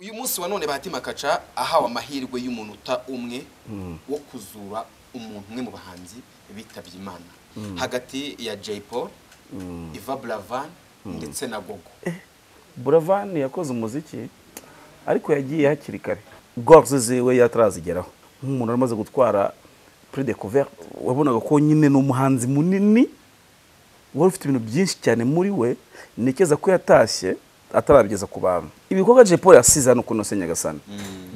uyu munsi wa none Bahati Makaca ahawe amahirwe y'umunota umwe wo kuzura umuntu umwe mu bahanzi bitabye Imana hagati ya Jay Paul, Iva Buravan ndetse na Gogo. Buravan yakoze umuziki ariko yagiye hakiri kare. Gorge ziwe yatarazigeraho. Umuntu aramaze gutwara prix de couvert wabonaga ko nyine no muhanzi munini wari ufite ibintu byinshi cyane muri we, nekeza ko yatashye atarabigeza ku bantu. Ibikorwa Jay Paul yasize hano kuno Senyagasana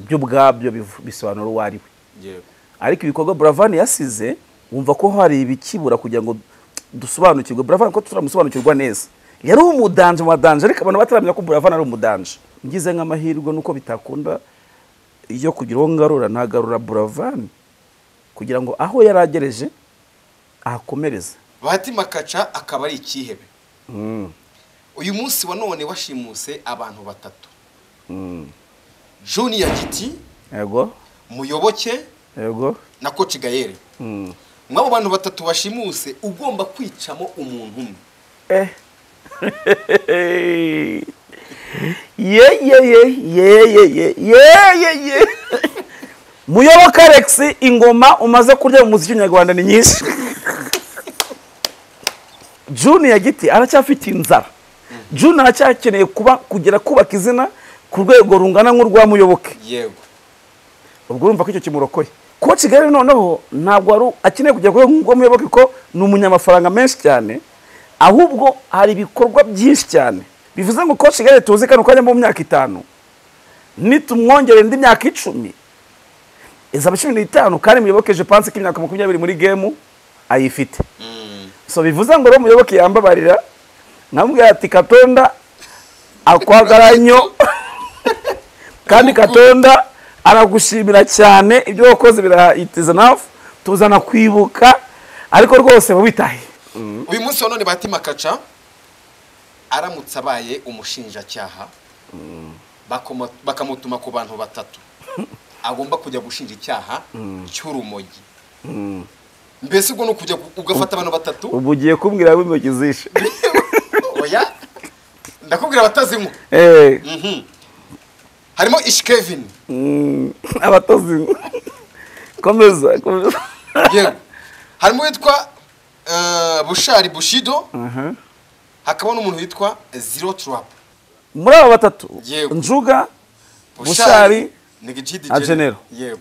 byo bwabyo bisobanura uwari we. Yego. Ariko ibikorwa Buravan yasize wumva ko hari ibikibura kugira ngo dusobanukirwe Buravan ko turamusobanukirwa neza. Yari umudanje mu badanje ariko abantu bataramenya ko Buravan ari umudanje. Ngize nk'amahirwe nuko bitakunda iyo kugira ngarura nagarura Buravan kugira ngo aho yaragereje ahakomereze. Bahati Makaca akaba ari ikihebe. Uyu munsi wa none washimuse abantu batatu. Junior Giti, yego, Muyoboke, yego, na Coach Gaël. Mwabo bantu batatu bashimuse ugomba kwicamo umuntu umwe. Ye Muyoboke Alex ingoma umaze kurya mu muziki nyarwanda ni nyinshi. Junior Giti aracyafite inzara. Junior aracyakeneye kugira kubaka izina ku rwego rungana nk'urwa Muyoboke. Yego. Ubwo urumva ko icyo kimurokoye. Coach Gaël noneho ntabwo ari akeneye kujya ngo Muyoboke ko ni umunyamafaranga menshi cyane, ahubwo hari ibikorwa byinshi cyane. Bivuze ngo Coach Gaël tuzi kano kanya mu myaka 5 nitumwongere indi myaka 10 izaba 15 kandi Muyoboke je pense ko imyaka 20 muri game ayifite. So bivuze ngo Muyoboke yambabarira namubwira ati Katonda akwagaranyo kandi Katonda aragushimira cyane ibyo wakoze birahitiza nafu tuzana kwibuka ariko rwose bubitahe. Uyu munsi wa none Bahati Makaca aramutse abaye umushinjacyaha bakamutuma ku bantu batatu agomba kujya gushinja icyaha cy'urumogi. Mbese ubwo no kujya ugafata abantu batatu ubugiye kumbwira w'imogi zishe. Oya ndakubwira batazimu. Harimo Ish Kevin. Abatazimu. Komeza. Yego. Harimo witwa Bushari Bushido. Hakaba n'umuntu witwa Zero Trap. Muri aba batatu Yego. Njuga, Bushari, General. Yego.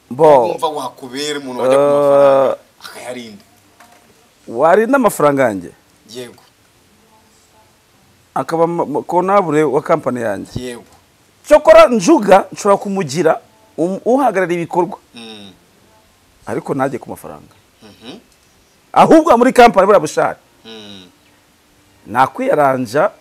Bo umva wakubera umuntu wajya ku mafaranga akayarinda. Warinda amafaranga yanjye. Yego. Akaba konabure wa company yanjye. Yego. Cyokora Njuga nshobora kumugira uhagarara ibikorwa. Ariko najye ku mafaranga. Ahubwo muri company bura Bushari. Nakwiyaranja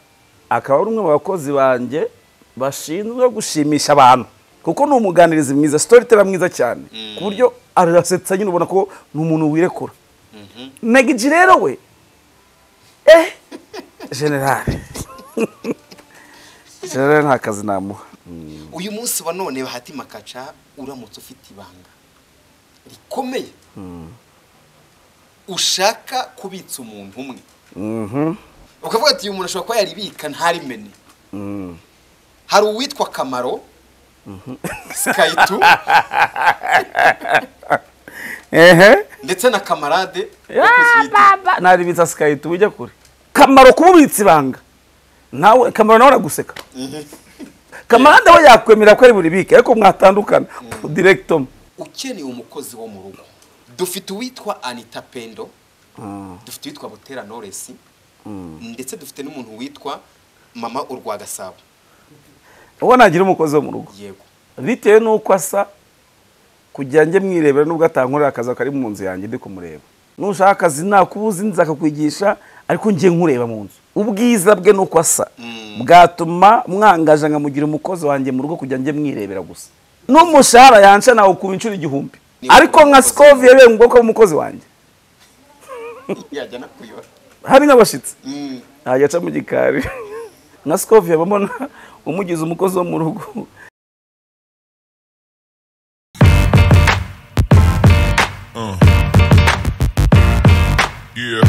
akaba ari umwe mu bakozi banjye bashinzwe gushimisha abantu kuko ni umuganirizi mwiza, storyteller mwiza cyane ku buryo arasetsa nyine ubona ko ni umuntu wirekura. Negiji rero we General General nta kazi namuha. Uyu munsi wa none Bahati Makaca uramutse ufite ibanga rikomeye ushaka kubitsa umuntu umwe ukavuga ati uyu muntu ashobora kuba yaribika ntarimene. Hari uwitwa Kamaro, Skaitu, ndetse na Kamarade. Naribitsa Skaitu ujya kure. Kamaro kububitsa ibanga nawe Kamaro nawe araguseka. Kamarade we yakwemera ko ari buribike ariko mwatandukana directom. Ukeneye umukozi wo mu rugo dufite uwitwa Anita Pendo, dufite uwitwa Butera Knowless, ndetse dufite n'umuntu witwa Mama Urwa Gasabo. Uwo nagira umukozi wo mu rugo. Yego. Bitewe nuko asa kujya nge mwirebera nubwo atankorera akazi kari mu nzu yanjye ndi kumureba. Nushaka akazi nakubuza inza akakwigisha ariko nge nkureba mu nzu. Ubwiza bwe nuko asa bwatuma mwangaje nkamugira umukozi wanjye mu rugo kujya nge mwirebera gusa. N'umushahara yanca nawo ku incuro 1000. Ariko nka Scovie yebe ngo ko umukozi wanjye. Yajya nakuyora. Hari n'abashitsi. Yaca mu gikari. Nka Scovie bamona umugize umukozi wo mu rugo. Yeah.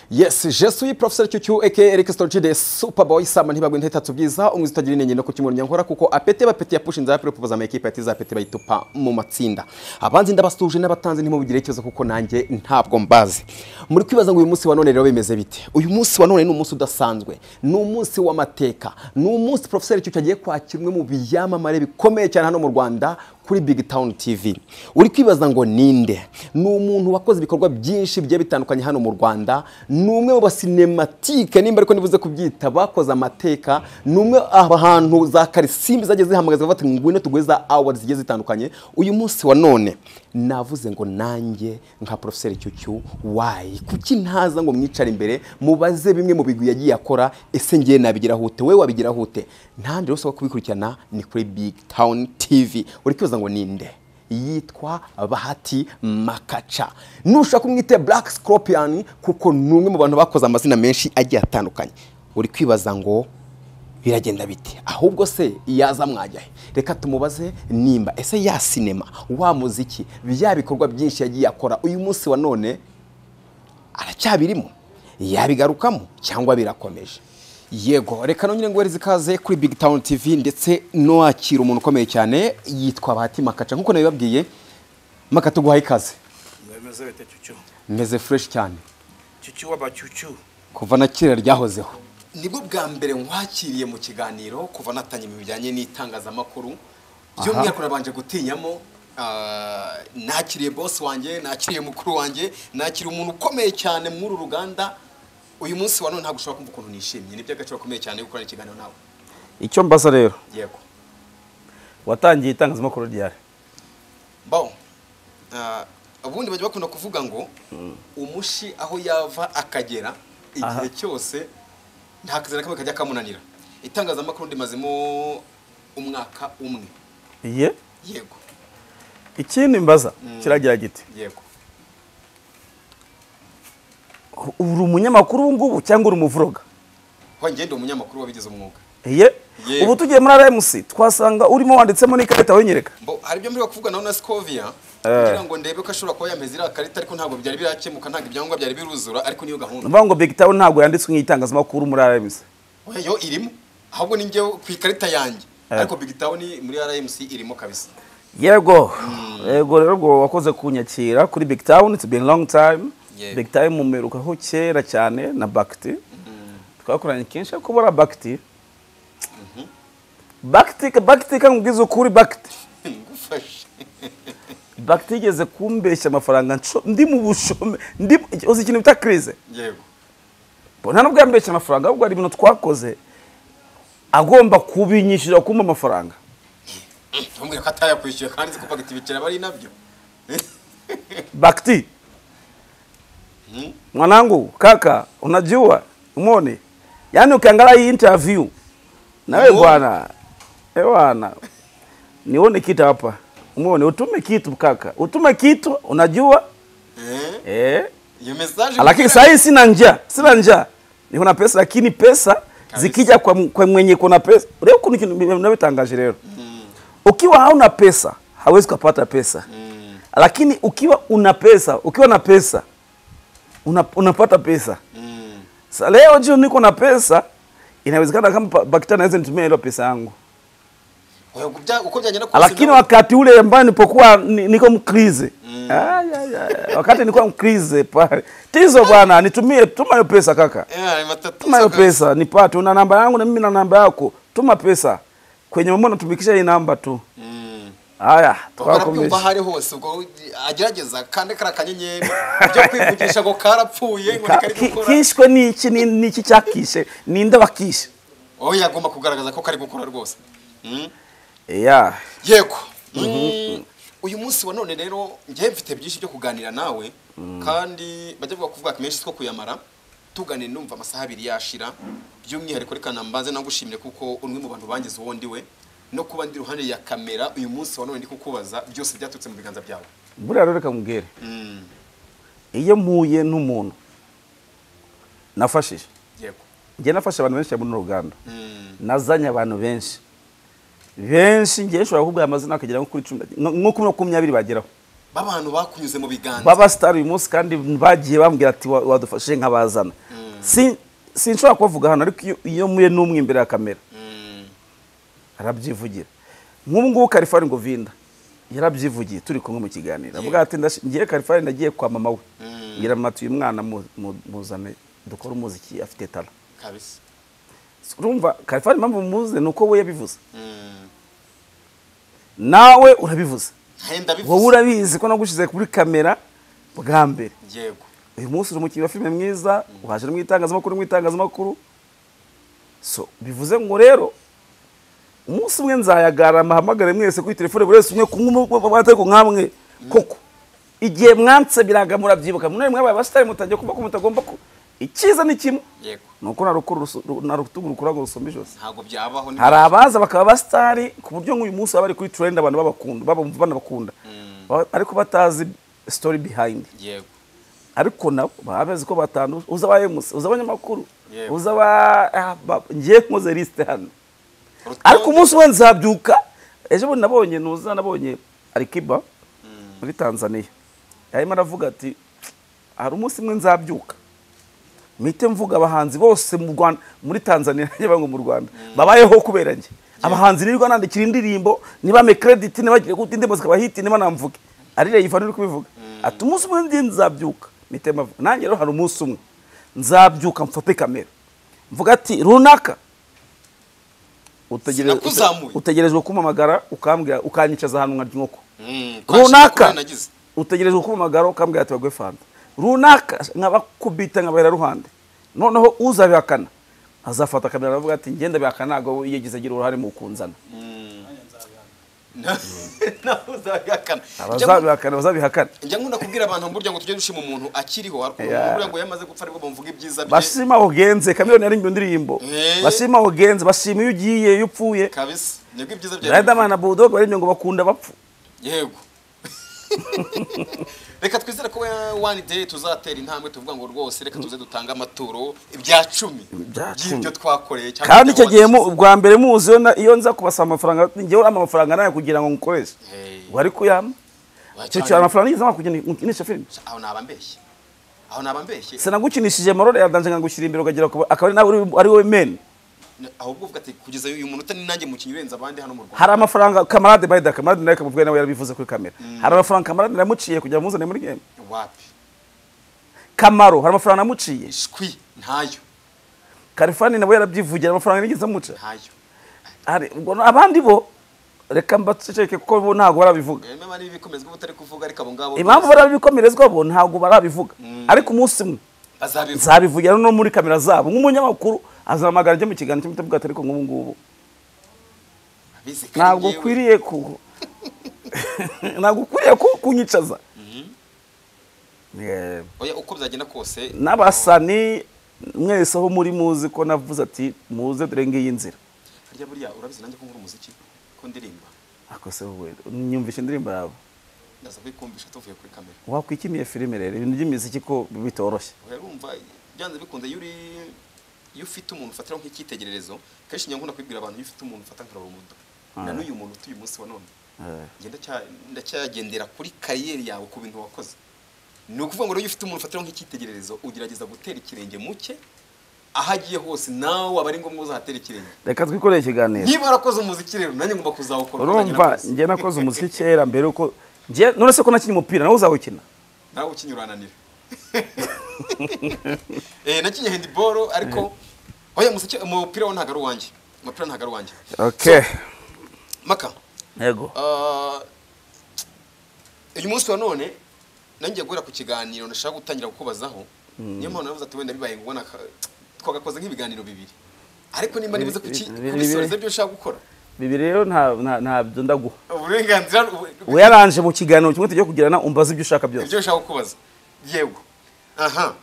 Yes, je suis professeur Chuchu aka Eric Storchi de Superboy sama ntibagwe ntetatu byiza umwe zitagira inenge no kukimurnya nkora kuko apete bapete yapushinze ya propoza ama equipe ati za apete bayitupa mu matsinda abanzi ndabasuje n'abatanze ntimubigire ikibazo kuko nanjye ntabwo mbazi muri kwibaza ngo uyu munsi wa none rero bimeze bite uyu munsi wa none ni umunsi udasanzwe ni umunsi w'amateka ni umunsi professeur Chuchu agiye kwakirwe mu biyamamare bikomeye cyane hano mu Rwanda kuri Big Town TV uri kwibaza ngo ninde ni umuntu wakoze ibikorwa byinshi bigiye bitandukanye hano mu Rwanda ni umwe mu basinematique nimba ariko nivuze kubyita bakoze amateka ni umwe ahantu za karisimbi zageze zihamagaza bafata ngwino tugweza awards zigiye zitandukanye uyu munsi wa none navuze ngo nanjye nka professeur Chuchu why kuki ntaza ngo mwicara imbere mubaze bimwe mu bigwi yagiye akora ese ngiye nabigira hute we wabigira hute ntandi rose kubikurikirana ni kuri Big Town TV uri kwibaza ngo ninde yitwa Bahati Makacha nushaka kumwite Black Scorpion kuko numwe mu bantu bakoze amazina menshi agiye atandukanye uri kwibaza ngo biragenda bite ahubwo se yaza mwajyahe reka tumubaze nimba ese ya cinema wa muziki bya bikorwa byinshi yagiye akora uyu munsi wa none aracyabirimo yabigarukamo cyangwa birakomeje yego reka nongere ngo ikaze kuri Big Town TV ndetse no akira umuntu ukomeye cyane yitwa Bahati Makacha nkuko nabibabwiye Makacha guhaye ikaze meze bete Chuchu meze fresh cyane Chuchu waba Chuchu kuva na kera ryahozeho nibwo bwa mbere nkwakiriye mu kiganiro kuva natanye mu bijyanye n'itangazamakuru by'umwihariko nabanje gutinyamo nakiriye boss wanjye nakiriye mukuru wanjye nakiriye umuntu ukomeye cyane muri uru ruganda uyu munsi wa none ntabwo ushobora kumva ukuntu nishimye ni by'agaciro gakomeye cyane gukora ikiganiro nawe icyo mbaza rero yego watangiye itangazamakuru ryari bon ubundi bajya bakunda kuvuga ngo umushi aho yava akagera igihe cyose nta kazana kamwe kajya kamunanira itangazamakuru ndimazemo umwaka umwe yego ikindi mbaza kiragira giti yego uri umunyamakuru ngubu cyangwa uri umuvuroga ngende umunyamakuru wabigize umwuga ubu tugiye muri RMC twasanga urimo wanditsemo n'ikarita wenyereka hari byo muri kuvuga na Scovia kugira ngo ndebe ko ashobora kuba yameze ira karita ariko ntabwo byari birakemuka ntabwo ibyangombwa byari biruzura ariko niyo gahunda mvuga ngo Big Town ntabwo yanditswe nk'itangazamakuru muri RMC yo irimo ahubwo ninjye ku ikarita yanjye ariko Big Town muri RMC irimo kabisa yego rero ngo wakoze kunyakira kuri Big Town it's been long time Big Town mumerukaho kera cyane na Bakti twakoranye kenshi kubura Bakti Bakti kangugize ukuri Bakti ngufashe Bakti igeze kumbeshya amafaranga ndi mu bushome ndi uzi ikintu bita crise yego bona nubwo yambeshya amafaranga ahubwo ari ibintu twakoze agomba kubinyishira kumpa amafaranga tumbwira ko atayakwishyuye kandi ko Bakti bicira bari nabyo Bakti mwanangu kaka unajua umeone yani ukiangalia hii interview nawe bwana bwana nione kitu hapa umeone utume kitu kaka utume kitu unajua hiyo message lakini sasa sina njaa niko na pesa lakini pesa zikija kwa mwenye kuna pesa leo kuna kitu ninabitangaje leo ukiwa hauna pesa hawezi kupata pesa lakini ukiwa una pesa unapata pesa sasa leo jio niko na pesa inawezekana kama Bakti anaweza nitumia ile pesa yangu lakini wakati ule ambao nilipokuwa niko mkrize wakati nilikuwa mkrize pale tizo bwana nitumie tuma hiyo pesa kaka tuma hiyo pesa nipate una namba yangu na mimi na namba yako tuma pesa kwenye mbona tumikisha hii namba tu haya twakomeza hari hose ubwo agerageza kandi karakanyenyeri byo kwivugisha ngo karapfuye ngo kari gukora kishwe niki cyakishe ninde bakishe yagomba kugaragaza ko kari gukora rwose yego uyu munsi wa none rero ngiye mfite byinshi byo kuganira nawe kandi bajya kuvuga ko menshi two kuyamara tuganira numva amasaha abiri yashira by'umwihariko reka nambaze nagushimire kuko umwe mu bantu bangize uwo ndiwe no kuba ndi ruhande ya kamera uyu munsi wa none ndi kukubaza byose byatutse mu biganza byawe buriya rero reka mubwire iyo mpuye n'umuntu nafashije yego ngiye nafashe abantu benshi muri Uganda nazanye abantu benshi ngiye nshobora kuvuga amazina akagera nko kuri 10 bageraho babantu bakunyuze mu biganza baba star uyu munsi kandi bagiye bambwira ati wadufashe nk'abazana sinshobora kubavuga hano ariko iyo muye n'umwe imbere ya kamera arabyivugira nk'ubu ngubu Kalifari Ngovinda yarabyivugiye turi kumwe mu kiganiro avuga ati ngiye Kalifari nagiye kwa mama we ngira matuye umwana muzane dukora umuziki afite tala kabisa urumva Kalifari mpamvu muze nuko we yabivuze nawe urabivuze wowe urabizi ko nagushize kuri kamera bwa mbere yego uyu munsi uri umukinnyi wa filime mwiza waje mu itangazamakuru so bivuze ngo rero umunsi umwe nzayagara amahamagare mwese kuri telefone buri wese umwe kumwe nkamwe koko igihe mwanse biraga murabyibuka mwe mwabaye abasitari mutajya kuba ko mutagomba ko ikiza ni kimwe yego nuko narutuguru kurago rusombe jose ntago byabaho hari abaza bakaba abasitari ku buryo nk'uyu munsi bari kuri trend abantu babakunda ariko batazi story behind yego ariko nabo babazi ko batandu uza bayemusa uza abanyamakuru uza ba ngiye nkoze liste hano ariko umunsi we nzabyuka ejo bundi nabonye Alikiba muri Tanzania yarimo aravuga ati hari umunsi mwe nzabyuka mite mvuga abahanzi bose mu Rwanda muri Tanzania n'abango mu Rwanda babayeho kubera nge abahanzi nirwa nandikira indirimbo niba me credit nibagire kuti indimo zikabahiti niba namvuge arire yifanira kubivuga ati umunsi mwe nzabyuka mite mavuga nanjye rero hari umunsi umwe nzabyuka mfate kamera mvuga ati runaka utegerejwe kumamagara ukambwira ukanyicaza ahantu nkarya inkoko runaka utegerejwe kumamagara ukambwira ati bagwe fanta runaka nkabakubita nkabahera ruhande noneho uzabihakana azafata kamera aravuga ati ngenda bihakana ntabwo yigeze agira uruhare mu kunzana bazabihakana njya nkunda kubwira abantu burya ngo tujye dushima umuntu akiriho ariko ngo yamaze gupfa ariko bamvuga ibyiza bye bashima aho genze Chameleone yari mu ndirimbo bashima aho genze bashima iyo ugiye iyo upfuye kabisa nibwo ibyiza bye Riderman na Bulldog bari ngo bakunda bapfu yego reka twizere ko one day tuzatera intambwe tuvuga ngo rwose reka tuze dutanga amaturo ibya 10 by'ibyo twakoreye kandi icyo gihe bwa mbere muzi iyo nza kubasa amafaranga ngewe amafaranga nayo kugira ngo ngukoreshe wari kuyama cyo cyane amafaranga yiza kukinisha film aho nabambeshye sinagukinishije marore yadanje ngagushyira imbere ukagira akaba ari wowe men ahubwo uvuga ati kugeza uyu muntu utani nanjye mukinyi urenza abandi hano mu Rwanda hari amafaranga Kamarade Baida Kamarade nawe kamubwiye nawe yarabivuze kuri kamera hari amafaranga Kamarade namuciye kugira muzane muri game wapi Kamaro hari amafaranga namuciye shwi ntayo Kalifani nawe yarabyivugira amafaranga nigeze amuca ntayo hari abandi bo reka mbaceceke kuko bo ntago barabivuga mema nibi bikomezwa butari kuvuga ariko abo ngabo impamvu barabikomerezwa bo ntago barabivuga ariko umunsi umwe azabivugira no muri kamera zabo nk'umunyamakuru azamagara je mu kiganiro cyo mutavuga ariko nk'ubu ngubu ntabwo kwiriye kunyicaza oya uko byagenda kose n'abasani mwese aho muri muzi ko navuze ati muze dore ngiyi inzira harya buriya urabizi nanjye ko nkuru umuziki ko ndirimba ako se wowe nyumvisha indirimbo yawe ndaza kwikumvisha tuvuye kuri kamera wakwikimiye filime rero ibintu by'imiziki ko bitoroshye urumva byanze bikunze iyo ufite umuntu ufatira nk'icyitegererezo kenshi nyanguna kwibwira abantu iyo ufite umuntu ufata nka Romudo na n'uyu muntu utuye umunsi wa none ndacyagendera kuri kariyeri yawe ku bintu wakoze ni ukuvuga ngo iyo ufite umuntu ufatira nk'icyitegererezo ugerageza gutera ikirenge muke aho agiye hose nawe aba ari ngombwa uzahatera ikirenge reka twikoreye ikiganiro niba warakoze umuziki rero nanjye ngomba kuzawukora urumva njye nakoze umuziki kera mbere uko njye none se ko nakinye umupira nawe uzawukina nawe ukinyurananira nakinye handball ariko oya umupira wo ntago ari uwanjye umupira ntago ari uwanjye okay maka yego uyu munsi wa none nanjye guhera ku kiganiro nashaka gutangira kukubazaho niyo mpamvu navuze ati wenda bibaye ngubona twagakoze nk'ibiganiro bibiri ariko nimba nibuze kubisoreza byo ushaka gukora bibiri rero ntabyo ndaguha uburenganzira we yaranje mu kiganiro kimwe tujye kugirana umbaza ibyo ushaka byose ibyo ushaka kubaza yego aha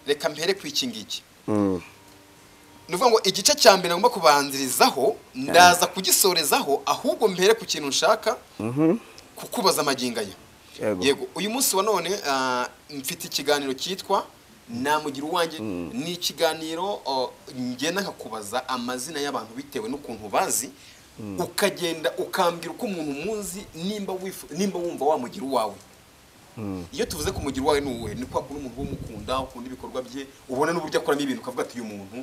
reka mpere ku iki ngiki nuvuga ngo igice cya mbere ngomba kubanzirizaho ndaza kugisorezaho ahubwo mpere ku kintu nshaka kukubaza amaginga ye yego uyu munsi wa none mfite ikiganiro cyitwa namugira uwanjye ni ikiganiro ngenda nkakubaza amazina y'abantu bitewe n'ukuntu bazi ukagenda ukambwira uko umuntu muzi nimba wumva wamugira uwawe iyo tuvuze ku mugira wawe nuwe ni kwa kuno umuntu w'umukunda ukunda ibikorwa bye ubona n'uburyo akoramo ibintu ukavuga ati uyu muntu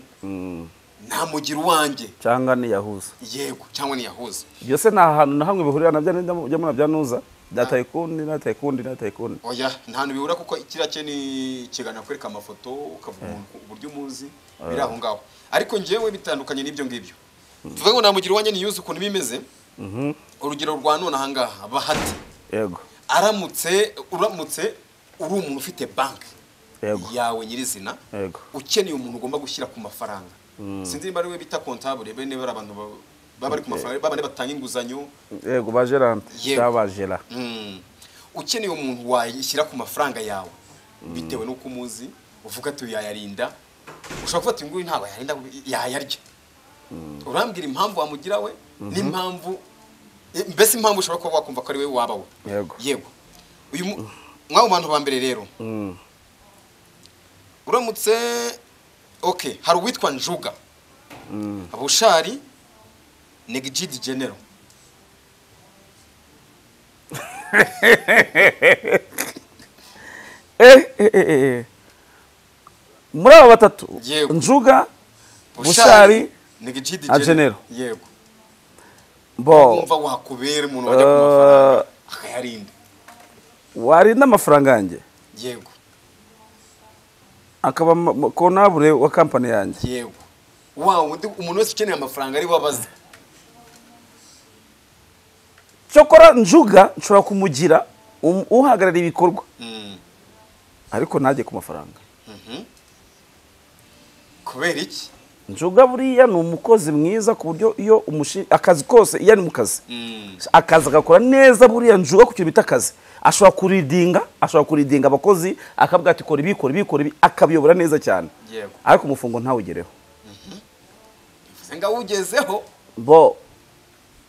nta mugira uwanjye cyangwa niyahuza yego cyangwa niyahuza byose nta hantu na hamwe bihurira nabyo njya muri byanuza datayikundi oya nta hantu bihura kuko kiriya cye ni ikiganiro kwereka amafoto ukavuga uburyo umuzi biri aho ngaho ariko njyewe bitandukanye n'ibyo ngibyo tuvuge ngo nta mugira uwanjye niyuze ukuntu bimeze urugero rwa none aha ngaha bahati yego uramutse uri umuntu ufite banki yawe nyirizina ukeneye umuntu ugomba gushyira ku mafaranga sinzi niba ari we bita comptable bene bari abantu baba bari ku mafaranga babane batanga inguzanyo yego bagerante cyabajera ukeneye umuntu wayishyira ku mafaranga yawe bitewe nuko umuzi uvuga ati yayarinda ushobora kuvuga ati nguyu ntabwo yarinda yayarya urambwira impamvu wamugira we n'impamvu mbese impamvu ushobora kuba wakumva ko ari we waba we yego uyu mwabo bantu ba mbere rero uramutse okay hari uwitwa Njuga Bushari Negid General muri aba batatu Njuga Bushari Negid General yego bo umva wakubera umuntu wajya ku mafaranga akayarinda warinda amafaranga yanjye yego akaba konabure wa company yanjye yego umuntu wese ukeneye amafaranga ari wabaza cyokora Njuga nshobora kumugira uhagarara ibikorwa ariko ntajye ku mafaranga kubera iki Njuga buriya ni umukozi mwiza ku buryo iyo akazi kose iyo ari mu kazi akazi agakora neza buriya Njuga ku kintu bita akazi ashobora kuridinga abakozi akavuga ati kora ibi akabiyobora neza cyane ariko umufungo ntawugereho bivuze ngo awugezeho bo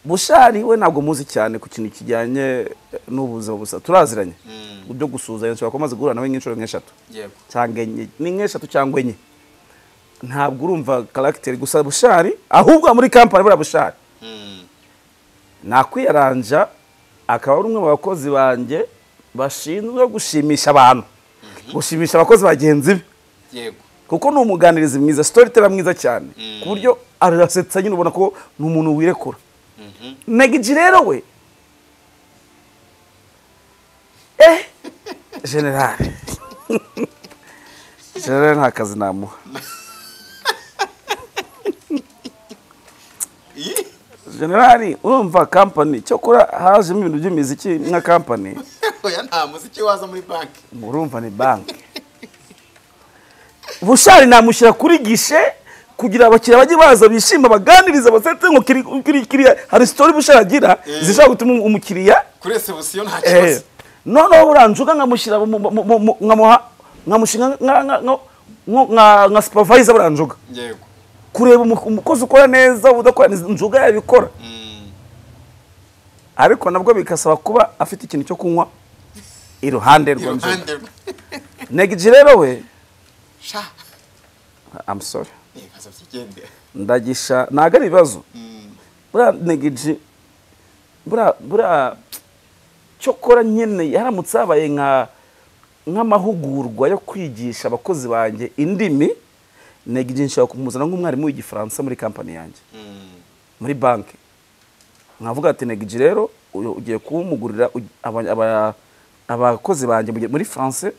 Bushari we ntabwo muzi cyane ku kintu kijyanye n'ubuzima busa turaziranye byo gusuzanya nshobora kumaze guhura nawe nk'inshuro nk'eshatu cyangwa enye ni nk'eshatu cyangwa enye ntabwo urumva character gusa Bushari ahubwo muri company bura Bushari nakwiyaranja akaba ari umwe mu bakozi banjye bashinzwe gushimisha abantu gushimisha abakozi bagenzi be yego kuko ni umuganirizi mwiza storyteller mwiza cyane ku buryo arasetsa nyine ubona ko ni umuntu wirekura Negid rero we general nta kazi namuha generali urumva company cyokora hajemo ibintu by'imiziki nka company oya nta muziki waza muri banki urumva ni banki Bushari namushyira kuri gishe kugira abakiriya bajye baza bishima baganiriza basetse ngo kiriya hari story Bushari agira zishaka gutuma umukiriya kuri reception nta kibazo noneho uranjuga nkamushyira nkamushinga nka supervisor buranjuga yego kureba umukozi ukora neza udakora Njuga yabikora ariko nabwo bikasaba kuba afite ikintu cyo kunywa iruhande rwa Njuga Negid rero we I'm sorry ndagisha naga ibibazo bura Negid bura cyokora nyene yaramutse abaye nk'amahugurwa yo kwigisha abakozi banjye indimi Negid nshaka kumuzana nk'umwarimu w'igifaransa muri company yanjye muri banki nkavuga ati Negid rero ugiye kumugurira abakozi banjye muri France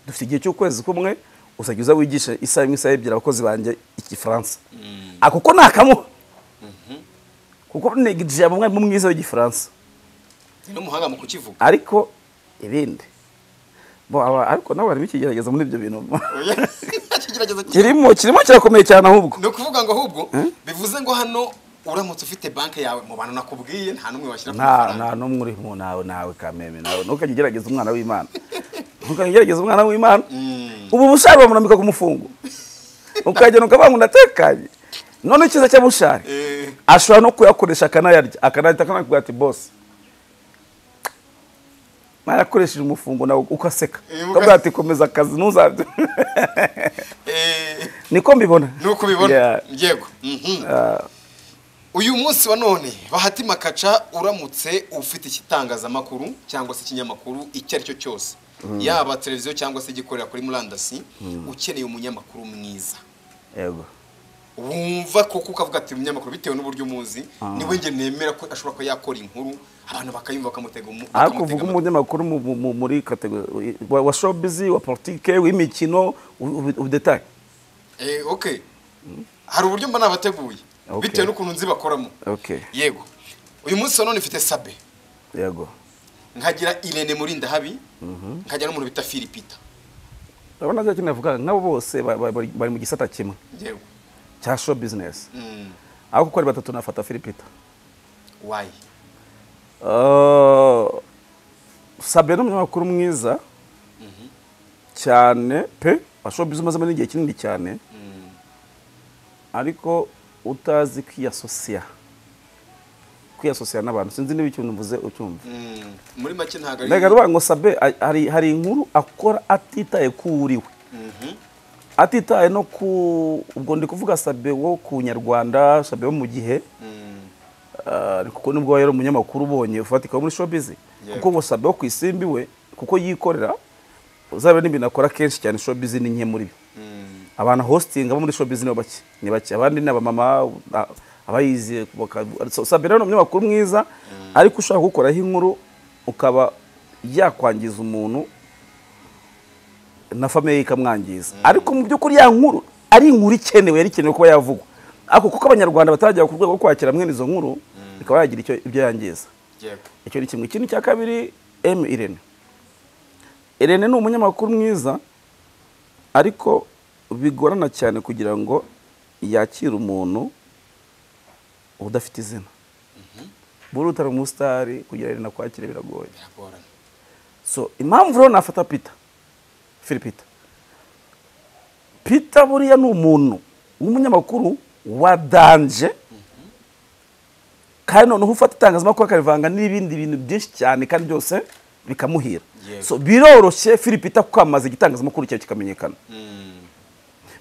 dufite igihe cy'ukwezi kumwe uzagiza wigisha isaha imwe isaha ebyiri abakozi banjye igifaransa akuko nakamuha kuko Negid yaba umwarimu mwiza w'igifaransa no muhanga mu kukivuga ariko ibindi ariko nawe bari bikigerageza muri ibyo bintu kirimo kirakomeye cyane ahubwo no kuvuga ngo ahubwo bivuze ngo hano uramutse ufite banki yawe mu bantu nakubwiye nta numwe washyira ku mafaranga nta numwe uri mu nawe kameme nawe nukagerageza umwana w'Imana ntukagerageza umwana w'Imana ubu Bushari bamunambika ku mufungo ukagenda ukabanga ndatekanye none ikiza cya Bushari ashobora no kuyakoresha akanayarya akanakubwira ati boss nayakoresheje umufungo nawe ukaseka ukabwira ati komeza akazi ntuzabyo niko mbibona nuko ubibona yego uyu munsi wa none Bahati Makaca uramutse ufite ikitangazamakuru cyangwa se ikinyamakuru icyo ari cyo cyose yaba televiziyo cyangwa se gikorera kuri murandasi ukeneye umunyamakuru mwiza yego wumva koko ukavuga ati umunyamakuru bitewe n'uburyo umuzi niwe nge nemera ko ashobora ko yakora inkuru abantu bakayumva bakamutega ariko uvuga umunyamakuru muri kategori wa showbiz wa politique w'imikino udetaye okay hari uburyo mba nabateguye bitewe n'ukuntu nzi bakoramo yego uyu munsi wa none mfite Sabe yego nkagira Irene Murinda habi nkagira n'umuntu bita Philipita urabona cyo kinavuga nk'abo bose bari mu gisata kimwe yego cya show business ariko ko ari batatu nafata Philipita why Sabe n'umunyamakuru mwiza cyane pe show business maze n'igihe kinini cyane ariko utazi kwiyasosiya n'abantu sinzi niba ikintu mvuze ucyumva muri make ntago ari ndaga rubango Sabe hari inkuru akora atitaye kuuriwe atitaye no ku ubwo ndi kuvuga Sabe wo ku Nyarwanda Sabe wo mu gihe kuko nubwo yari umunyamakuru ubonye ufatika muri showbiz kuko ngo Sabe wo kwisimbi we kuko yikorera uzabe n'ibintu akora kenshi cyane showbiz ni nke muri abantu hosting abo muri showbiz ni bake abandi ni abamama abayizi Sabe rero umunyamakuru mwiza ariko ushaka gukoraho inkuru ukaba yakwangiza umuntu na famille ikamwangiza ariko mu by'ukuri ya nkuru ari inkuru ikenewe yari ikenewe kuba yavugwa ariko kuko abanyarwanda batajya ku rwego rwo kwakira mwene izo nkuru bikaba yagira ibyo yangiza icyo ni kimwe. Ikindi cya kabiri Irene ni umunyamakuru mwiza ariko bigorana cyane kugira ngo yakire umuntu udafite izina buri utari umusitari kugira Irene akwakire biragoye so impamvu rero nafata Philipita buriya ni umuntu w'umunyamakuru wa danje kandi noneho ufata itangazamakuru akarivanga n'ibindi bintu byinshi cyane kandi byose bikamuhira so biroroshye Philipita kwamaza igitangazamakuru cyawe kikamenyekana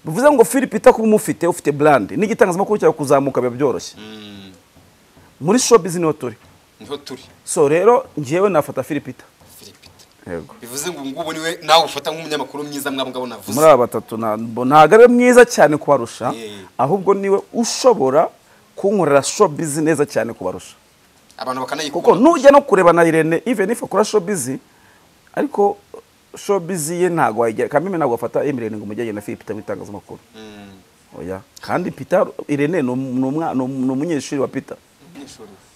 bivuze ngo Philipita kuba umufite ufite brand n'igitangazamakuru cyawe kuzamuka biba byoroshye muri showbiz niho turi so rero ngiyewe nafata Philipita yego bivuze ngo ngubu niwe nawe ufata nk'umunyamakuru mwiza mwabwo navuze muri aba batatu ntago ari mwiza cyane kubarusha ahubwo niwe ushobora kunkorera showbiz neza cyane kubarusha abantu bakanayikunda kuko nujya no kureba na Irene even if akora showbiz ariko showbiz ye ntago wajya kameme ntago afata Irene ngo mujyanye na Philipita mwitangazamakuru oya kandi Peter Irene no umunyeshuri wa Peter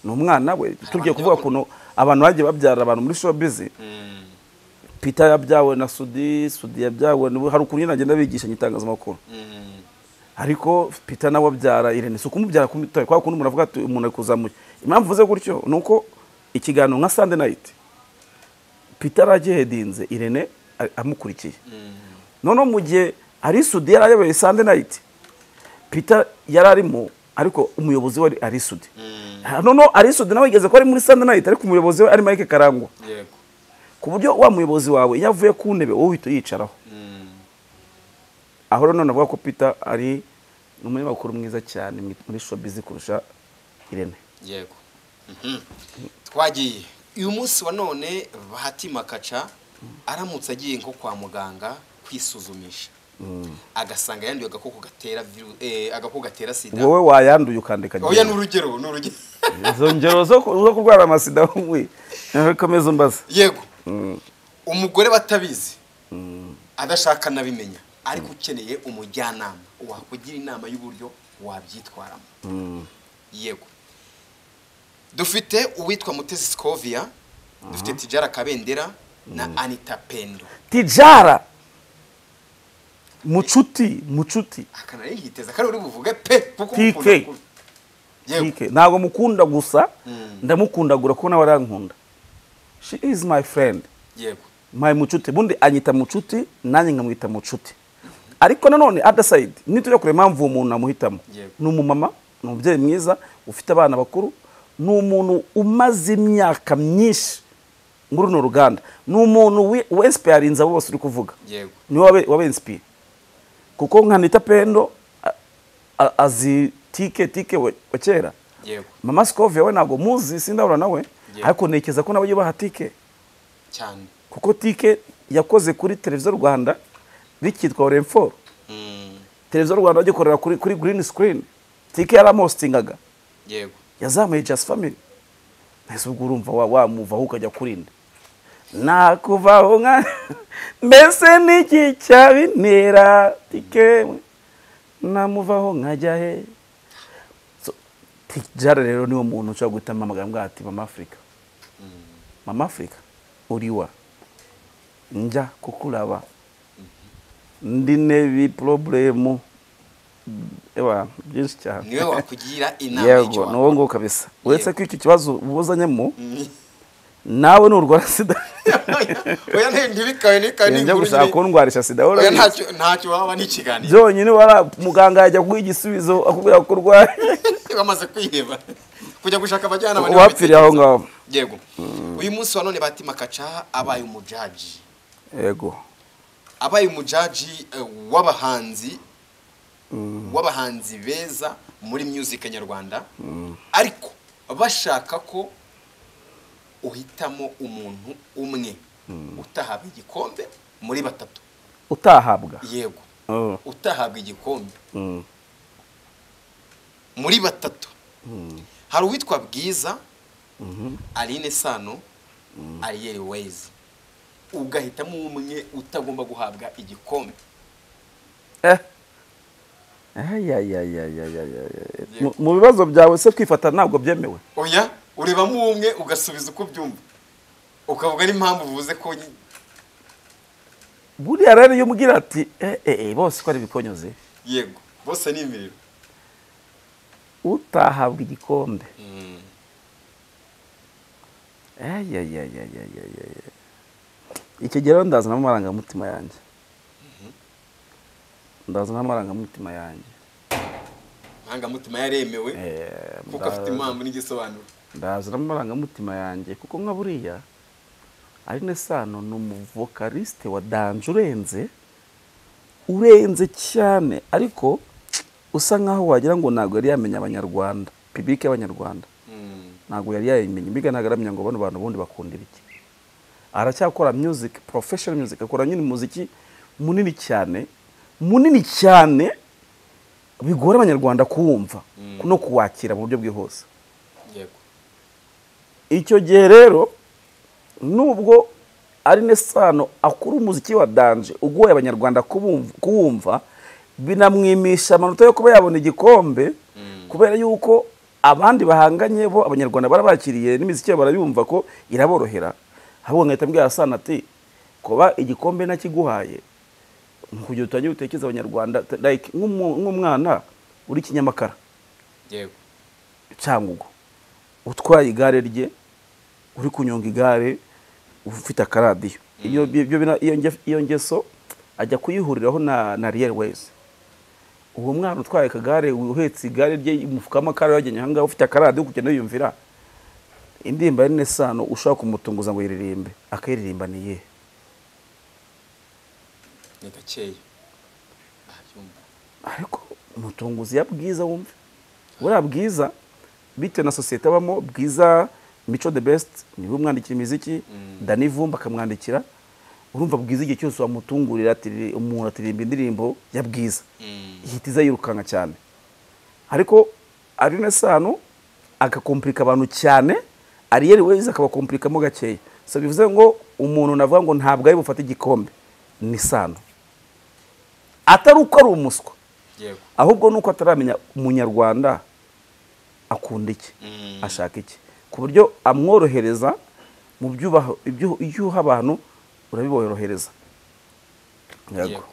no umwana we tugiye kuvuga kuno abantu bagiye babyara abantu muri showbiz Peter yabyawe na Sudi yabyawe hari ukuntu nagenda bigisha nyitangazamakuru ariko Peter nawe abyara Irene so kumubyara kumitoye kwa kuntu muravuga ati umuntu akuzamuye impamvu vuze gutyo nuko ikiganiro nka Sunday night Peter agihedinze Irene amukurikiye none mu gihe ari Sudi yarayoboye Sunday night Peter yararimo ariko umuyobozi wari ari Sudi none ari Sudi nawe igeze ko ari muri Sunday night ariko umuyobozi we ari Mike Karangwa yego ku buryo wa muyobozi wawe yavuye ku ntebe wowe uhita yicaraho aho none avuga ko Peter ari umunyamakuru mwiza cyane muri showbiz kurusha Irene yego twagiye uyu munsi wa none Bahati Makaca aramutse agiye nko kwa muganga kwisuzumisha agasanga yanduye agakoko gatera sida wowe wayanduye ukandika oya n'urugero izo ngero zo kurwara amasida we komeza umbaza yego umugore batabizi adashaka nabimenya ariko ukeneye umujyanama wakugira inama y'uburyo wabyitwaramo yego dufite uwitwa Mutesi Scovia dufite Tijara Kabendera na Anita Pendo Tijara mucuti akana yihiteza kandi uri buvuge pe kuko TK ntago mukunda gusa ndamukundagura ko nawe arankunda she is my friend yego my mucuti bundi anyita mucuti nanjye nkamwita mucuti ariko nanone other side nitujya kure impamvu umuntu amuhitamo ni umumama ni umubyeyi mwiza ufite abana bakuru ni umuntu umaze imyaka myinshi muri runo ruganda ni umuntu w'inspirinze abo bose uri kuvuga yego ni wabe inspire kuko nka Anita Pendo azi tike wa kera yego Mama Scovia we ntabwo muzi sindahura nawe ariko ntekereza ko nawe yubaha Tike cyane kuko Tike yakoze kuri televiziyo Rwanda bikitwa Orenfort televiziyo Rwanda bagikorera kuri green screen Tike yaramostingaga yego yazamuye Just Family nese ubwo urumva wamuvaho ukajya kurinde nakuvaho nka mbese niki cyabintera Tike namuvaho nkajya he Tijara rero niwo muntu ushobora guhitamo amagambo ati Mama Africa Mama Africa uriwa njya kukuraba ndi nebi problemu ewa byinshi cyane niwe wakugira inama yego nuwo ngo kabisa uretse ko icyo kibazo ubuzanyemo nawe n'urwara sida oya ntibikaye nikaye njya gushaka kundwarisha sida oya ntacyo waba n'ikiganiro byonyine wara muganga yajya kuguha igisubizo akubwira ko urwaye bamaze kwiheba kujya gushaka abajyana bane wapfiriye aho ngaho yego uyu munsi wa none Bahati Makaca abaye umujaji yego abaye umujaji w'abahanzi beza muri music nyarwanda ariko bashaka ko uhitamo umuntu umwe utahabwa igikombe muri batatu utahabwa yego utahabwa igikombe muri batatu hari uwitwa Bwiza Aline Sano Ariel Ways ugahitamo umwe utagomba guhabwa igikombe mu bibazo byawe se kwifata ntabwo byemewe oya urebamo umwe ugasubiza uko byumva ukavuga n'impamvu uvuze ko buriya rero iyo umubwira ati bose ko ari bikonyoze yego bose ni imiriro utahabwa igikombe ikigero ndazana amarangamutima yanjye amarangamutima yaremewe kuko afite impamvu n'igisobanuro ndazana amarangamutima yanjye kuko nka buriya Aline Sano ni umuvokaliste wa danje urenze cyane ariko usa nkaho wagira ngo ntabwo yari yamenya abanyarwanda public y'abanyarwanda ntabwo yari yayimenya imbiga nagaramya ngo bano bantu bundi bakunda ibiki aracyakora music professional music akora nyine muziki munini cyane bigora abanyarwanda kuwumva no kuwakira mu buryo bwihuse yego icyo gihe rero nubwo Aline Sano akora umuziki wa danje ugoye abanyarwanda kuwumva binamwimisha amanota yo kuba yabona igikombe kubera yuko abandi bahanganye bo abanyarwanda barabakiriye n'imiziki barayumva ko iraborohera ahubwo ngahita mbwira Sano ati kuba igikombe nakiguhaye kugira utangiye gutekereza abanyarwanda like nk'umwana uri Kinyamakara yego Cyangugu utwaye igare rye uri kunyonga igare ufite akaradiyo iyo ngeso ajya kuyihuriraho na Real Ways uwo mwana utwaye akagare uhetse igare rye umufuka w'amakara yajyanye ahangaha ufite akaradiyo kugenda yiyumvira indirimbo Aline Sano ushaka kumutunguza ngo yiririmbe akayiririmba niye ni gakeya ariko umutunguzi ya Bwiza wumve buriya Bwiza bitewe na sosiyete abamo Bwiza Mico the Best niwe umwandikira imiziki Dani Vumba akamwandikira urumva Bwiza igihe cyose wamutungurira ati umuntu atirimba indirimbo ya Bwiza ihitiza yirukanka cyane ariko Aline Sano agakomplika abantu cyane Ariel Ways akabakomplikamo gakeya so bivuze ngo umuntu navuga ngo ntabwo ari bufate igikombe ni Sano atari uko ari umuswa yego ahubwo nuko ataramenya umunyarwanda akunda iki ashaka iki ku buryo amworohereza mu byubaho ibyo abantu urabiborohereza yego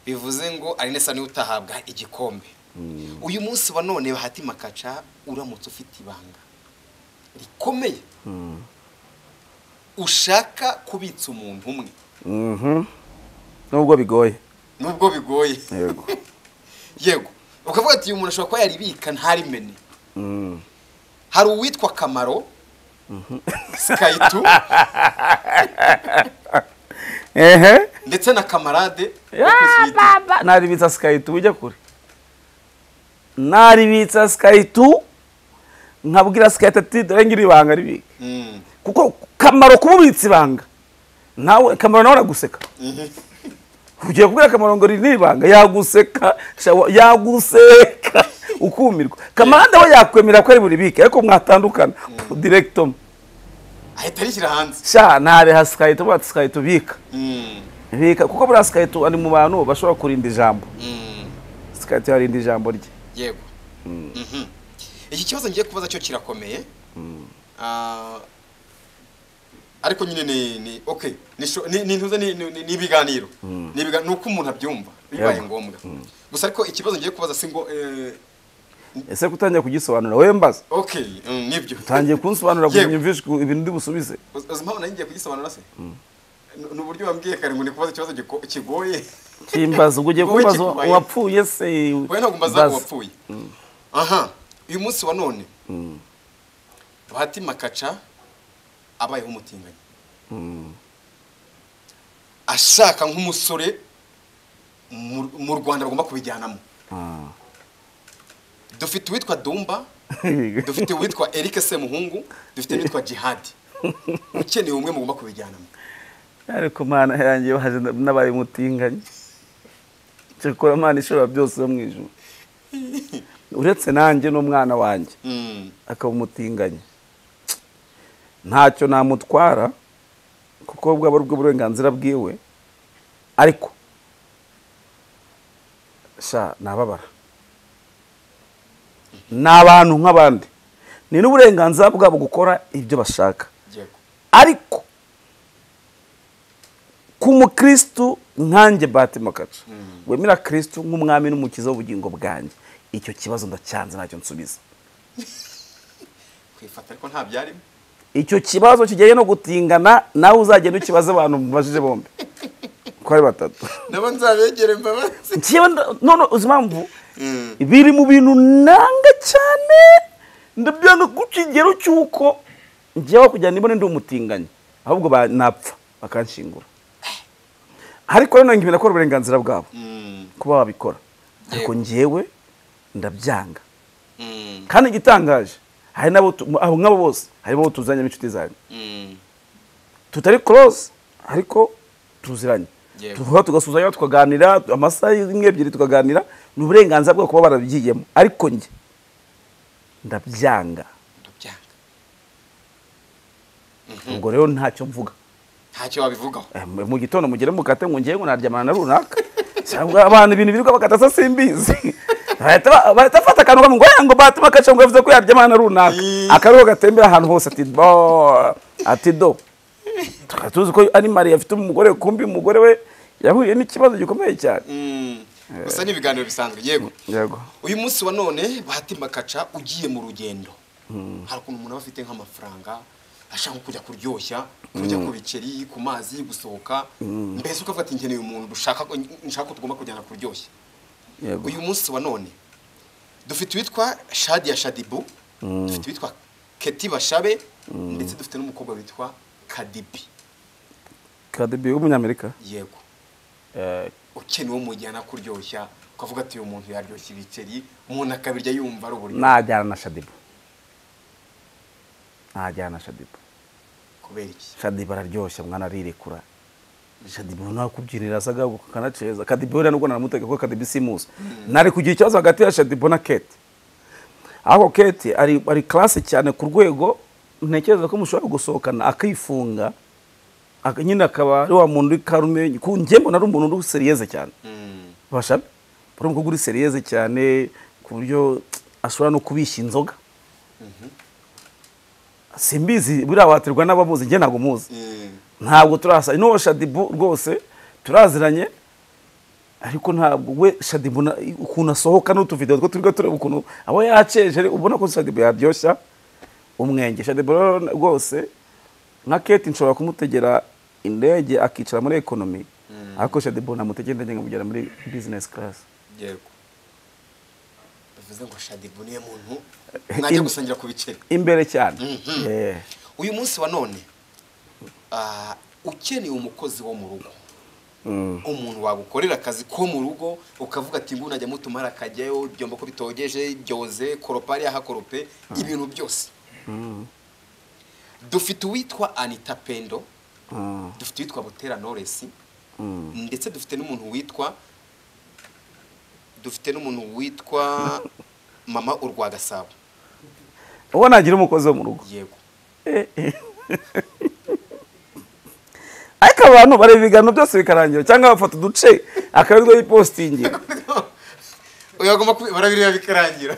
bivuze ngo Aline Sano utahabwa igikombe uyu munsi wa none Bahati Makaca uramutse ufite ibanga rikomeye ushaka kubitsa umuntu umwe nubwo bigoye yego yego ukavuga ati uyu muntu ashobora kuba yaribika ntarimene hari uwitwa Kamaro Skytu ndetse na Kamarade naribitsa Skytu ujya kure naribitsa Sky2 nkabwira Sky2 ati dore ngira ibanga ribika kuko kamaro kububitsa ibanga nawe kamaro nawe araguseka ugiye kubwira kamaro ngo riri ibanga yaguseka ukumirwa kamanda we yakwemera ko ari buribike ariko mwatandukana directom ahita rishyira hanze sha ntare ha Sky2 bat Sky2 bika kuko bura Sky2 ari mu bantu bashobora kurinda ijambo Sky2 yarinda ijambo rye yego iki kibazo ngiye kubaza cyo kirakomeye ariko nyine ni okay ni ntuze ni ibiganiro nuko umuntu abyumva bibaye ngombwa gusa ariko ikibazo ngiye kubaza singo ese kutangiye kugisobanura wewe mbaza okay nibyo utangiye kunsobanura kunyumvisha ibintu ndi busubize uzimpamvu ngiye kugisobanura se n'uburyo wambwiye kare ngo ni kubaza ikibazo kigoye kimbaza ugiye kubaza wapfuye se we ntabwo mbaza wapfuye aha uyu munsi wa none Bahati Makaca abayeho umutinganyi ashaka nk'umusore mu Rwanda bagomba kubijyanamo dufite uwitwa Dumba dufite uwitwa Eric Semuhungu dufite n'uwitwa Jihad ukeneye umwe mugomba kubijyanamo ariko mana yanjye baje nabaye umutinganyi cyakora mana ishobora byose yo mwijuru uretse nanjye n'umwana wanjye akaba umutinganyi ntacyo namutwara kuko bwaba ari uburenganzira bwiwe ariko sha nababara n'abantu nk'abandi ni n'uburenganzira bwabo gukora ibyo bashaka ariko ku mukristo nkanjye Bahati Makaca wemera Kristo nk'umwami n'umukiza w'ubugingo bwanjye icyo kibazo ndacyanze ntacyo nsubiza kwifata ariko nta byarimo icyo kibazo kijyanye no gutingana nawe uzagenda ukibaza abantu mubajije bombe ko ari batatu nabo nzabegere mbabazi none uzimpamvu biri mu bintu nanga cyane ndabyanga ku kigero cy'uko njyewe kujya nibone ndi umutinganyi ahubwo napfa bakanshingura ariko rero ngibina ko uburenganzira bwabo kuba babikora ariko njyewe ndabyanga kandi igitangaje hari nabo aho ngabo bose harimo tuzanye inshuti zanyu tutari close ariko tuziranye tuvuga tugasuzanya tukaganira amasaha y'imwe ebyiri tukaganira n'uburenganzira bwo kuba barabigiyemo ariko nge ndabyanga ubwo rero ntacyo mvuga ntacyo wabivugaho mu gitondo mugere mukate ngo ngiye ngo naryamana na runaka cyangwa abantu ibintu biruka bakatasa simbizi bahita fata akantu ngo Bahati Makaca ngo yavuze ko yaryamana na runaka akaruho gatembera ahantu hose ati do tuzi ko ari Maria afite umugore kumbi umugore we yahuye n'ikibazo gikomeye cyane gusa n'ibiganiro bisanzwe yego uyu munsi wa none Bahati Makaca ugiye mu rugendo hari ukuntu umuntu aba afite nk'amafaranga ashaka kujya kuryoshya kujya ku biceri ku mazi gusohoka mbese ukavuga ati nkeneye umuntu nshaka tugomba kujyana kuryoshya uyu munsi wa none dufite witwa Shadia Shadibu dufite witwa Keti Bashabe ndetse dufite n'umukobwa witwa Kadibi w'umunyamerika yego ukeneye uwo mujyana kuryoshya ukavuga ati uyu muntu yaryoshya ibiceri umuntu akabirya yumva ari uburyo najyana na Shadibu kubera iki Shadibu araryoshya mwana arirekura Shadibu nakubyinira asaga kanaceza Kadibu rero nubwo naramuteka ko Kadibi simuzi nari kugira ikibazo hagati ya Shadibu na Kate aho Kate ari classe cyane ku rwego ntekereza ko mushobora gusohokana akifunga nyine akaba ari wa muntu uri karume ku njyembo nari umuntu uri serieze cyane bashabe buri mukobwa uri serieze cyane ku buryo ashobora no kubishya inzoga simbizi buriya waterwa n'abamuzi njye ntabwo muzi ntabwo turasa ino Shadibu rwose turaziranye ariko ntabwo we Shadibu ukuntu asohoka n'utuvideo two turi tureba ukuntu abo yaceje ubona ko Shadibu yaryoshya umwenge Shadibu rwose nka Kate nshobora kumutegera indege akicara muri economy ariko Shadibu namutegera ndenge mugera muri business class yego bivuze ngo Shadibu niye muntu najya gusangira ku biceri imbere cyane uyu munsi wa none ukeneye umukozi wo mu rugo umuntu wagukorera akazi ko mu rugo ukavuga ati ngo najya mutumara akajyayo byomba ko bitogeje byoze koropari ahakorope ibintu byose. Dufite uwitwa Anita Pendo, dufite uwitwa Butera Knowless, ndetse dufite n'umuntu witwa Mama Urwa Gasabo. uwo nagira umukozi wo mu rugo. Yego. Ariko abantu bareba ibiganiro byose bikarangira cyangwa bafata uduce akabigo yipostingi. Uyagomba barabireba bikarangira.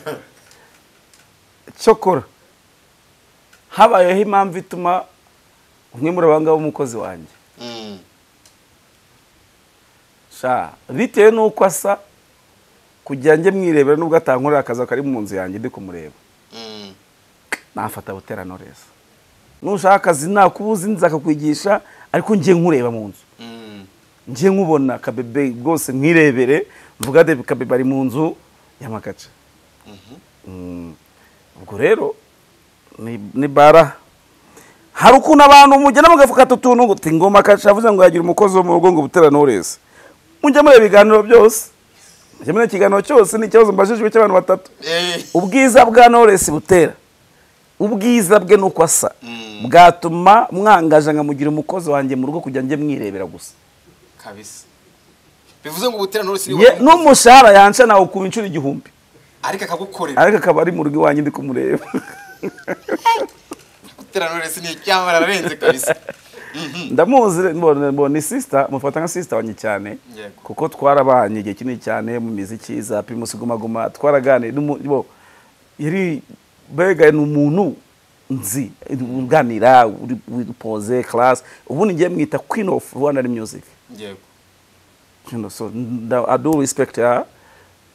Cyokora habayeho impamvu ituma umwe muri abanga b'umukozi wanjye bitewe n'uko asa kugira njye mwirebera n'ubwo atankorera akazi kari mu nzu yanjye ndi kumureba nafata Butera Knowless. Nushaka akazi nakubuzi nzakakwigisha ariko njye nkureba mu nzu njye nkubona kabebe rwose mwirebere mvuga de kabebe ari mu nzu y'amakaca. Ubwo rero ni bara hari ukuntu abantu mugena mugafuka tutuntu ngo tingoma kaca avuze ngo yagira umukozi wo mu rugo ngo Butera Knowless. Mujye muri ibiganiro byose njye muri ikiganiro cyose ni ikibazo mbajijwe cy'abantu batatu. Ubwiza bwa Knowless Butera ubwiza bwe nuko asa bwatuma mwangaje nkamugira umukozi wanjye mu rugo kujya njye mwirebera gusa kabisa. Bivuze ngo Butera Knowless n'umushahara yanca nawe ku inshuro 1000 ariko akagukorera ariko akaba ari mu rugo iwanjye ndi kumureba. Butera Knowless ni icyamara ararenze kabisa. Ndamuzi ni sister mufata nka sister wanjye cyane kuko twarabanye igihe kinini cyane mu miziki za Primus Guma Guma twaraganira bo yari bega n'umuntu nzi uganira uri pose class ubundi ngiye mwita Queen of Rwanda music. Yego. So I do respect her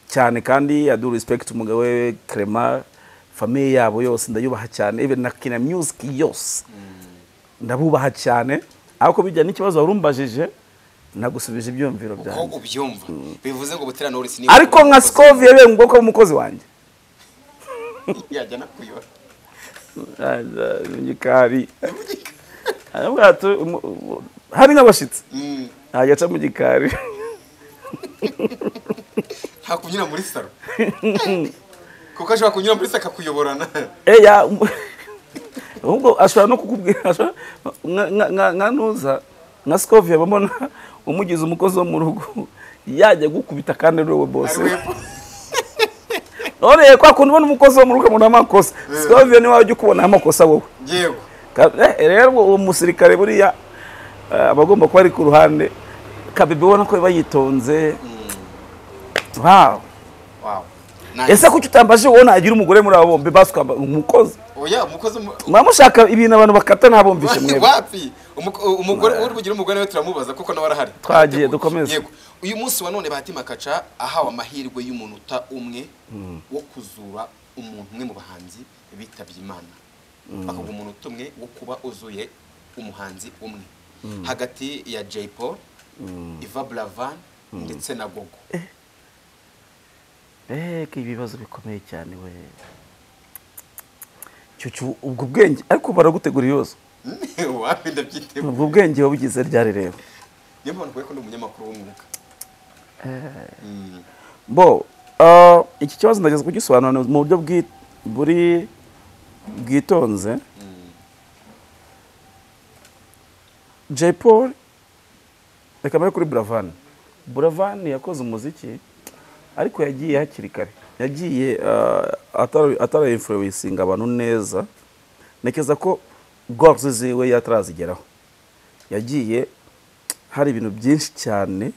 cyane kandi I do respect umugabo we Clement famille yabo yose ndayubaha cyane even na Kina music yose ndabubaha cyane ariko bijya n'ikibazo warumbajije nagusubije ibyumviro byanjye uko ubyumva bivuze ngo Butera Knowless ni ariko nka Scovie yebe ngo ko umukozi wanjye yajya nakuyora ngikari hari n'abashitsi ajya mu gikari hakunyura muri saro kuko ashobora kunyura muri saka kuyoborana ubwo ashobora no kukubwira nka nuza nka Scovie bamona umugize umukozi wo mu rugo yajya gukubita kandi rowe boss none kwa kuntu ubona umukozi wo mu rugo muna makosa Scovie ni waje kubona amakosa wowe. Yego. Rero uwo musirikare buriya abagomba kuba ari ku ruhande kabebe ubona ko bayitonze. Wow. Ese kuki utambaje ubona agira umugore muri abo bombe baswa umukozi? Oya umukozi mwamushaka ibintu abantu bakata nabumvishe mwe. Wapi umugore uri bugira umugore we turamubaza kuko nawe arahari. Twagiye dukomeze. Yego. Uyu munsi wa none Bahati Makaca ahawe amahirwe y'umunota umwe wo kuzura umuntu umwe mu bahanzi bitabye Imana. Bakavuga umuntu umwe wo kuba uzuye umuhanzi umwe hagati ya Jay Paul, Iva Blavan ndetse na Gogo. Ibibazo bikomeye cyane we. Cyucu ubwo bwenge ariko baragutegura ibibazo. Wapi ndabyiteba. Ubwo bwenge wabigize ryari rero. Niyo mpamvu ko ndi umunyamakuru w'umwuga. Bo iki kibazo ndageze kugisobanura mu buryo bwitonze. Jay Paul reka mbe kuri Blavan yakoze umuziki ariko yagiye hakiri kare yagiye atara influencing abantu neza nekeza ko goals ziwe yatarazigeraho yagiye hari ibintu byinshi cyane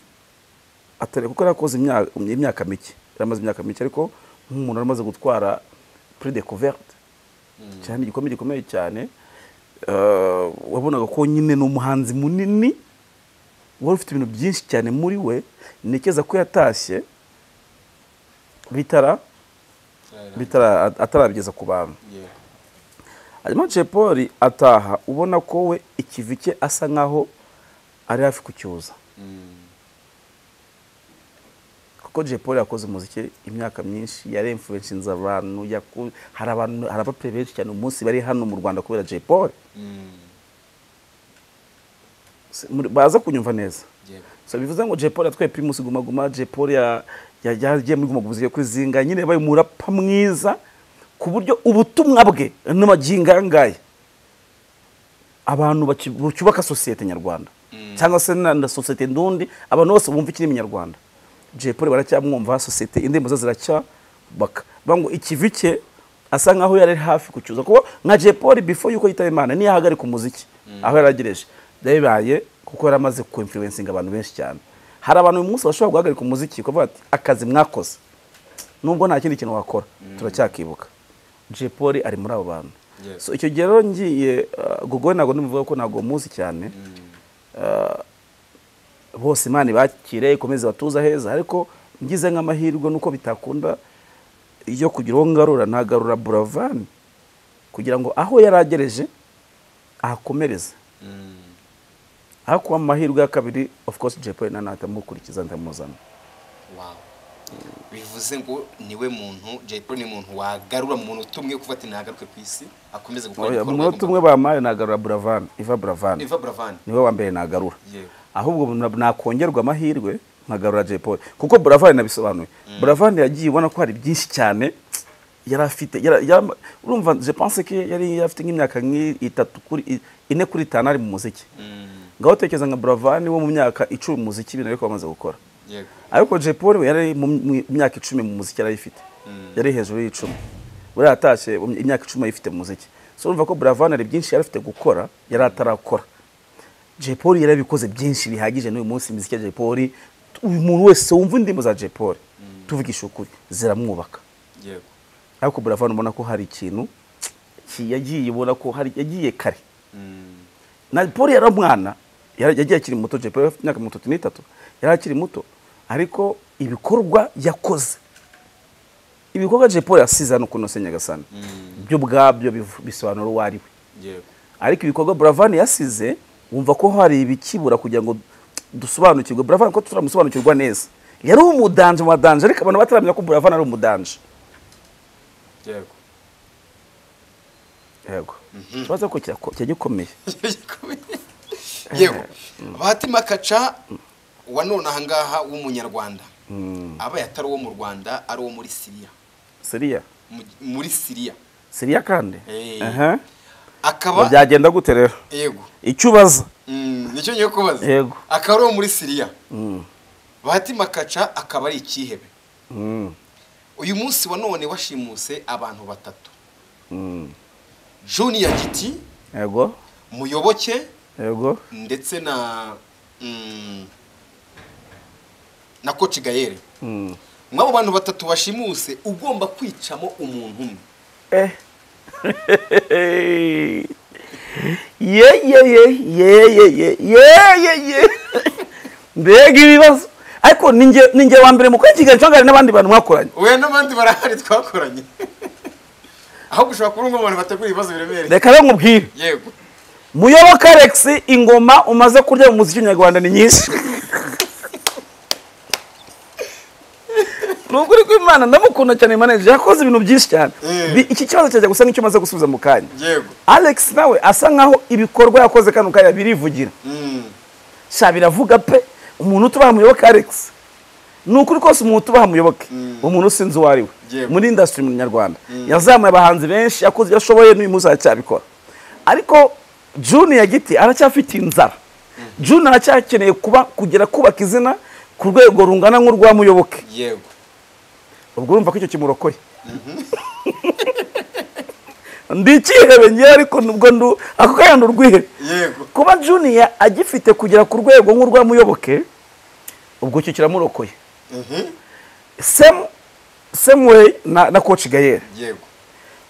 atari kuko yakoze imyaka mike yaramaze imyaka mike ariko nk'umuntu aramaze gutwara prix découverte cyane gikomeye cyane wabonaga ko nyine n'umuhanzi munini wari ufite ibintu byinshi cyane muri we nekeza ko yatashye bitara atarabigeza ku bantu. Hanyuma Jay Paul ataha ubona ko we ikivike asa nkaho ari hafi kucyuza kuko Jay Paul yakoze umuziki imyaka myinshi yari influence abantu hari abaperebenshi cyane umunsi bari hano mu Rwanda kubera Jay Paul. baza kunyumva neza. Yego. So bivuze ngo Jay Polly yatwaye Primus Guma Guma, Jay Polly yagiye muri Guma Guma zigiye kuzinga, nyine yabaye umurapa mwiza ku buryo ubutumwa bwe n'amaginga ngaye abantu bacyubaka societe nyarwanda cyangwa se na societe ndundi, abantu bose bumva ikiri nyarwanda. Jay Polly baracyamwumva, societe indembo ziracya baka bango ikivike asa nkaho yari hafi kucyuza kuko nka Jay Polly before yuko yitaye Imana ni yahagarika umuziki aho yaragereje dayibaye kuko yaramaze ku influencing abantu benshi cyane. Hari abantu uyu munsi bashobora guhagarika umuziki kuvuga ati akazi mwakoze nubwo nta kindi kintu wakora turacyakibuka. Jay Polly ari muri abo bantu. So icyo gihe rero ngiye Gogo nago nivuga ko nago muzi cyane bose Imana bakire ikomeze batuza heza, ariko ngize nk'amahirwe nuko bitakunda iyo kugira ngo ngarura nagarura Buravan kugira ngo aho yaragereje ahakomereze. Aho kuba amahirwe ya kabiri of course Jay Polly natamukurikiza ndamuzana. Wow. Bivuze ngo niwe muntu Jay Polly ni muntu wagarura mu muntu tumwe kuva ati nagaruke ku isi akomeze gukora ibikorwa. Mu muntu tumwe bamaye nagarura Buravan, Eva Buravan. Niwe wa mbere nagarura. Ahubwo nakongerwa amahirwe nkagarura Jay Polly kuko Buravan nabisobanuye. Buravan yagiye ubona ko hari byinshi cyane yari afite urumva je pense que yari afite nk'imyaka 3 kuri 4 kuri 5 ari mu muziki. Ngaho tekeza nka Buravan wo mu myaka 10 mu muziki bintu ariko bamaze gukora. Yego. Ariko Jay Polly yari mu myaka 10 mu muziki yari ifite. Yari hejuru y'10. Buri atashe imyaka 10 ayifite mu muziki. So urumva ko Buravan ari byinshi yari afite gukora yari atarakora. Jay Polly yarabikoze byinshi bihagije n'uyu munsi imiziki ya Jay Polly uyu muntu wese wumva indimo za Jay Polly tuvugisha ukuri ziramwubaka. Yego. Ariko Buravan ubona ko hari ikintu yagiye ubona ko hari yagiye kare. Na Polly yari umwana yagiye akiri muto. Jay Polly afite imyaka 33 yari akiri muto, ariko ibikorwa yakoze ibikorwa Jay Polly asize no kuno Nyagasani byo bwabyo bisobanura wari we. Yego. Ariko ibikorwa Buravan yasize wumva ko hari ibikibura kugira ngo dusobanukirwe Buravan ko turamusobanukirwa neza. Yari umudanje mu danje, ariko abantu bataramenya ko Buravan ari umudanje. Yego. Yego. Twaza ko cyagikomeye. Yego. Batima Kaca wa none ahangaha w'umunyarwanda. Aba yatari wo mu Rwanda ari wo muri Syria. Syria. Muri Syria. Syria kandi. Akaba byagenda gute rero? Yego. Icyubaza. Nicyo ngiye kubaza. Yego. Akaba wo muri Syria. Batima Kaca akaba ari ikihebe. Uyu munsi wa none washimuse abantu batatu. Junior Giti. Yego. Muyoboke. Yego. Ndetse na Coach Gaël. Mwabo bantu batatu bashimuse ugomba kwicamo umuntu umwe. Mbega ibibazo. Ariko ninge wa mbere mu kw'ikiganiro cyangwa n'abandi bantu mwakoranye. Oya n'abandi barahari twakoranye. Aho gushaka kurunga abantu bategura ibibazo biremereye. Reka rero nkubwire. Yego. Muyoboka Alex ingoma umaze kurya mu muziki nyarwanda ni nyinshi. Nukuri ko Imana ndamukunda cyane manager yakoze ibintu byinshi cyane. Iki kibazo cyajya gusa nk'icyo maze gusubiza mu kanya. Yego. Alex nawe asa nkaho ibikorwa yakoze kanu kaya birivugira. Sha biravuga pe umuntu tubaha Muyoboka Alex. Nukuri kose umuntu tubaha Muyoboke. Umuntu sinzi wari we. Muri industry mu Nyarwanda. Yazamuye abahanzi benshi yakoze yashoboye n'uyu musa cyabikora. Ariko Junior Giti aracyafite inzara. Junior aracyakeneye kugera kubaka izina ku rwego rungana nk'urwa Muyoboke. Yego. Ubwo urumva ko icyo kimurokoye. Ndikihebe ngiye ariko nubwo ako kayando rwihe. Yego. Kuba Junior agifite kugera ku rwego nk'urwa Muyoboke ubwo cyo kiramurokoye. Same way na Coach Gaël. Yego.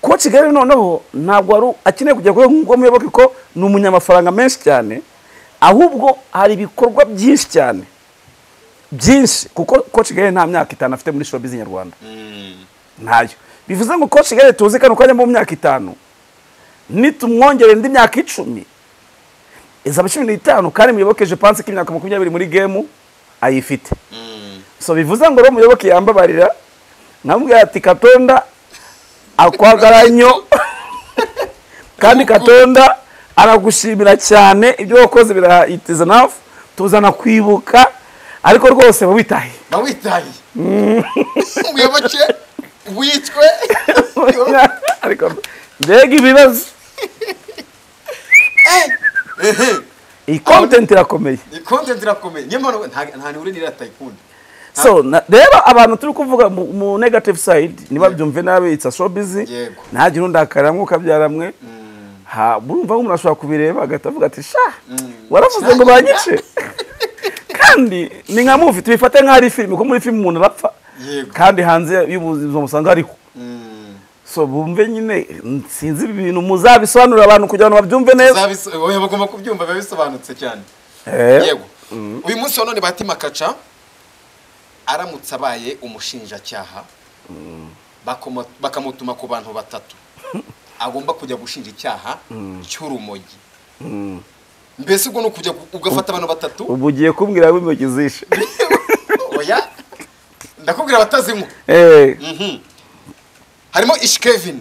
Coach Gaël noneho ntabwo ari akeneye kujya ngo Muyoboke ko ni umunyamafaranga menshi cyane, ahubwo hari ibikorwa byinshi cyane byinshi kuko Coach Gaël nta myaka 5 afite muri showbiz nyarwanda. Ntayo. Bivuze ngo Coach Gaël tuzi kano kanya mu myaka 5 nitumwongere indi myaka 10 izaba 15 kandi Muyoboke je pense ko imyaka 20 muri game ayifite. So bivuze ngo ro Muyoboke yambabarira nambwira ati Katonda akwagaranyo kandi Katonda aragushimira cyane ibyo wakoze birahitiza enough tuzana kwibuka ariko rwose bawitaye umuyoboke witwe ariko mbega ibibazo iyi content irakomeye niyo mpamvu nta nihure n'iratayikunda so rero abantu turi kuvuga mu negative side nibabyumve nabi it's a so busy ntagire undakara nk'uko byaramwe burumva umuntu ashobora kubireba agatavuga ati sha waravuze ngo banyice kandi ni nka movie tubifate nk'ari film ko muri film umuntu arapfa kandi hanze y'ubuzima musanga ariho so bumve nyine sinzi ibintu muzabisobanurira abantu kugira ngo babyumve neza bagomba kubyumva bisobanutse cyane yego uyu munsi wa none Bahati Makaca aramutse abaye umushinjacyaha bakamutuma ku bantu batatu agomba kujya gushinja icyaha cy'urumogi mbese ubwo no kujya ugafata abantu batatu ubu ugiye kumbwira w'imogi zishe oya ndakubwira batazinywa harimo Ish Kevin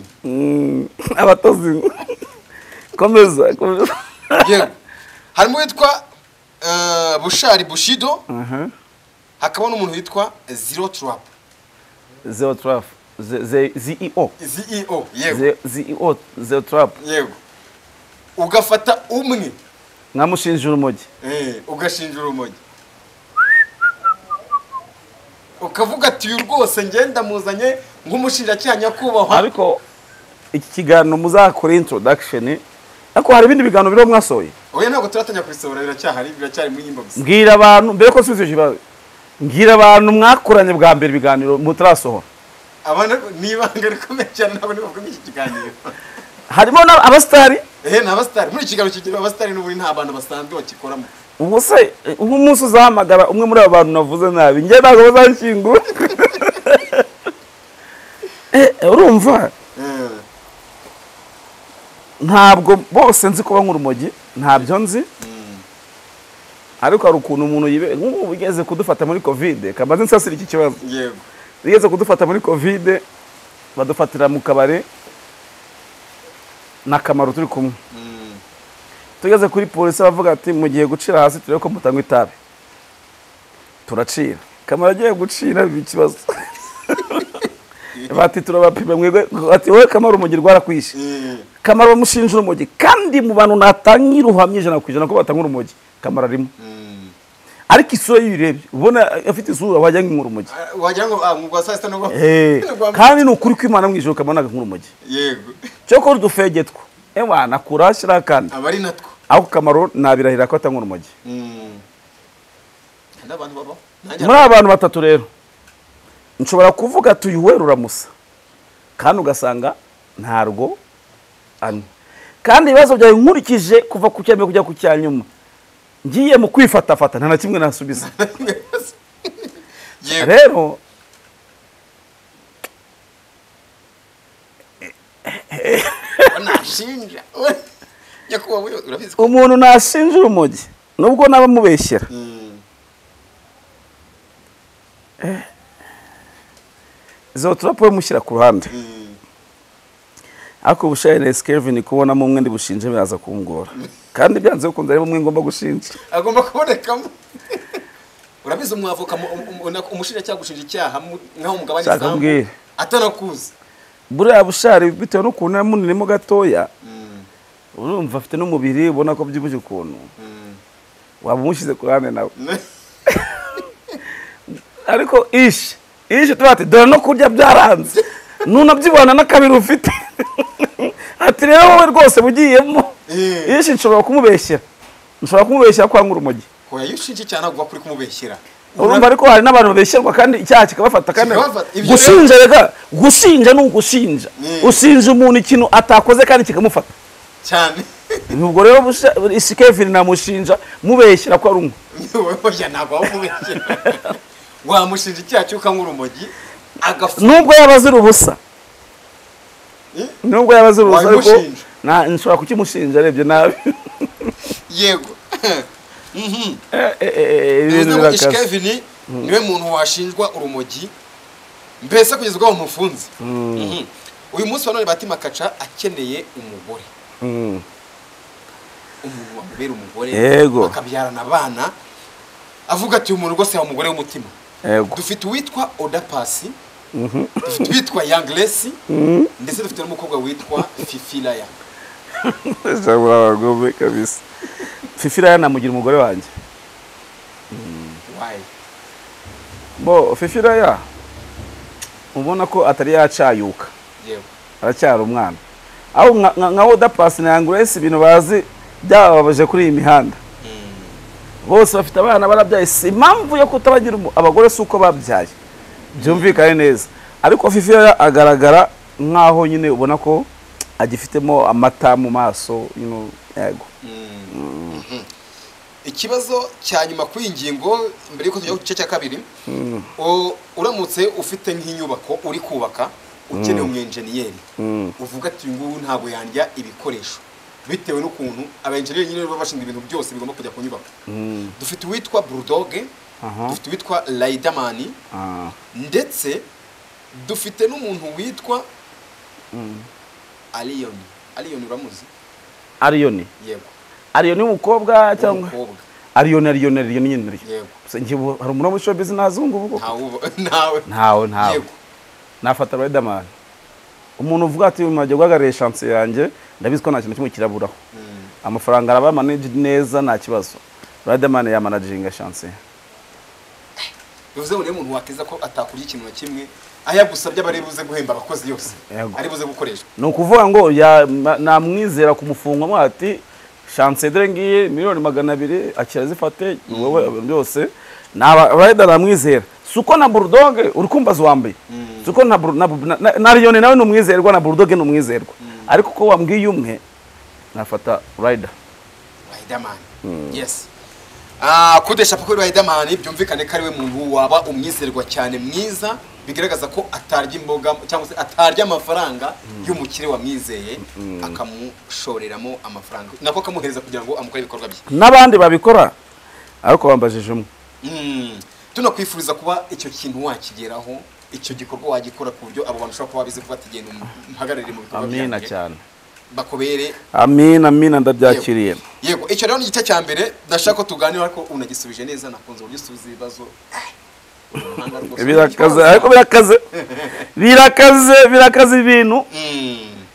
abatazinywa komeza yego harimo witwa Bushari Bushido hakaba n'umuntu witwa Zero Trap CEO yego Zero Trap yego ugafata umwe nkamushinja urumogi ugashinja urumogi ukavuga ati uyu rwose ngenda muzanye nk'umushinjacyaha nyakubahwa ariko iki kiganiro muzakora introduction ariko hari ibindi biganiro biro mwasohoye oya ntabwo turatanya kubisohora biracyari mu inbox mbwira abantu mbere ko subizo kibazo mbwira abantu mwakoranye bwa mbere ibiganiro mutarasohora abana nibanga rikomeye cyane ntabwo nibavuga iki kiganiro harimo abastari n'abastari muri kiganiro kigira abastari n'uburi nta bantu basanzwe bakikoramo ubu se nk'umunsi uzahamagara umwe muri abo bantu navuze nabi njye ntabwo bazanshyingura urumva ntabwo bose nzi kuba nk'urumogi ntabyo nzi ariko hari ukuntu umuntu nk'ubu bigeze kudufata muri covid kamaze nsasira iki kibazo yego bigeze kudufata muri covid badufatira mu kabare n'akamaro turi kumwe tugeze kuri polisi bavuga ati mugiye gucira hasi turebe ko mutanywa itabi turacira kamara agiye gucira ikibazo bati turabapima mwebwe ati wowe kamara umugi rwarakwishe kamara bamushinja urumogi kandi mu bantu natangira uhamye 100% ko batanga urumogi kamara arimo ariko isura yirebye ubona afite isura wajya nk'urumogi wagira ngo ngwa sasa no kandi ni ukuri kw'Imana mwijoro kabonaga nk'urumogi yego cyo ko dufegetwa ewana kurashira kandi abari natwo aho kamaro nabirahira ko atanga urumogi n'abantu baba muri abantu batatu rero nshobora kuvuga tuyuwerura musa kandi ugasanga ntarwo ani kandi ibibazo byawe nkurikije kuva ku cyambere kujya ku cyanyuma ngiye mu kwifatafata nta na kimwe nasubiza rero nashinja nyakubawe urabizi umuntu nashinja urumogi nubwo naba mubeshyera zo turapo mushyira ku ruhande ariko Bushari Kevin kubonamo umwe ndi bushinje biraza kungora kandi byanze ukunze ari umwe ngomba gushinja agomba kubonekamo urabizi umwavoka umushinja cyangwa gushinja icyaha nkaho umugabanye sambu atanakuze buriya Bushari bitewe n'ukuntu yamunirimo gatoya urumva afite n'umubiri ubona ko byibuje ukuntu waba umushyize ku ruhande nawe ariko ishi tubati dore no kurya byaranze nunabyibona n'akabiri ufite ati rero wowe rwose bugiyemo ishi nshobora kumubeshyera kwa nk'urumogi hoya yushinje cyane agwa kuri kumubeshyera urumva ariko hari n'abantu babeshyerwa kandi icyaha kikabafata kandi gushinja rega gushinja ni ugushinja ushinja umuntu ikintu atakoze kandi kikamufata cyane nubwo rero Ish Kevin namushinja mubeshyera ko ari umwe oya ntabwo wamubeshyera wamushinja icyaha cy'uka nk'urumogi nubwo yabazira ubusa ariko nshobora kukimushinja arebye nabi yego Ish Kevin niwe muntu washinjwa urumogi mbese kugeza ubwo bamufunze uyu munsi wa none Bahati Makaca akeneye umugore umuntu wamubera umugore Yego. bakabyarana abana avuga ati umuntu rwose wa umugore w'umutima. Yego. Dufite uwitwa Oda Paccy, dufite uwitwa Young Grace, ndetse dufite n'umukobwa witwa Fifi Laya. Zabura bagome kabisa. Fifi Laya namugira umugore wanjye. Why? Bo Fifi Laya ubona ko atari yacayuka. Yego. Aracyari umwana. Aho nka Oda Paccy na Young Grace ibintu bazi byababaje kuri iyi mihanda. Bose bafite abana barabyaye, si impamvu yo kutabagira abagore suko babyaye. Byumvikane neza. Ariko Fifi Laya agaragara nkaho nyine ubona ko agifitemo amata mu maso, yego. Ikibazo cya nyuma kuri ingingo mbere yuko tujya ku gice cya kabiri, uramutse ufite nk'inyubako uri kubaka ukeneye umwenjeniyeri, uvuga ati ngubu ntabwo yandya ibikoresho bitewe n'ukuntu abenjeniyeri nyine baba bashinzwe ibintu byose bigomba kujya ku nyubako. Dufite uwitwa Bulldog, dufite uwitwa Riderman, ndetse dufite n'umuntu witwa Aliyoni uramuzi? Aliyoni. Yego. Aliyoni umukobwa cyangwa umukobwa. Aliyoni nyine. Yego. Ngiye hari umuntu muri showbiz nazungu uvuga. Ntawe. Yego. Nafata Riderman. Umuntu uvuga ati umajye guhagarira chance yanjye ndabizi ko nta kintu kimwe kiraburaho. Amafaranga araba managed neza nta kibazo. Riderman ya managing chance. Bivuze ngo umuntu wakeza ko atakurya ikintu na kimwe ayagusabye abari buze guhemba abakozi yose ari buze gukoresha. No kuvuga ngo namwizera kumufunga mwati chance dore ngiye miliyoni 200 akira zifate wowe byose Rider namwizera. Suko na Bulldog uri kumbaza wambaye. Suko na Aliyoni nawe numwizerwa na Bulldog numwizerwa. Ariko ko wambwiye umwe nafata Riderman. Yes. Kudesha pakuri Riderman byumvikane ko ari we muntu waba umwizerwa cyane mwiza, bigaragaza ko atarya imboga cyangwa se atarya amafaranga y'umukire wamwizeye akamushoreramo amafaranga nako kamuhereza kugira ngo amukore ibikorwa bye. N'abandi babikora ariko bambajije umwe. Tunakwifuriza kuba icyo kintu wakigeraho, icyo gikorwa wagikora ku buryo abo bantu ushobora kuba bize kuba tigenda umuhagararire mu bikorwa byawe. Amina cyane. Bakobere. Amina ndabyakiriye. Yego, icyo rero ni igice cya mbere ndashaka ko tuganira ariko unagisubije neza, nakunze uburyo usubiza ibibazo. Birakaze ariko birakaze ibintu.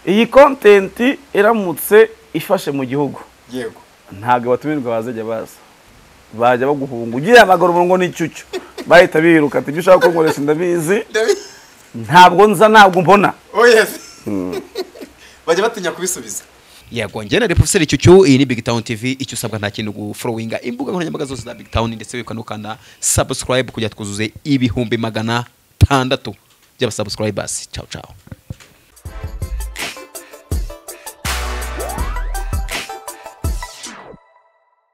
Iyi content iramutse ifashe mu gihugu. Yego. Ntago batumirwa bazajya baza. Bajya baguhunga ugiye amagoro ngo ni cyucyo. Bahita biruka ati bishaka ko nkoresha ndabizi. Ntabwo mbona. Oh yes. Bajya batinya kubisubiza. Yego njye na Professor Cyucyu, iyi ni Big Town TV. Icyo usabwa nta kintu gufollowinga imbuga nkoranyambaga zose za Big Town, ndetse wikanukana subscribe kujya twuzuze ibihumbi 600 by'aba subscribers. Ciao.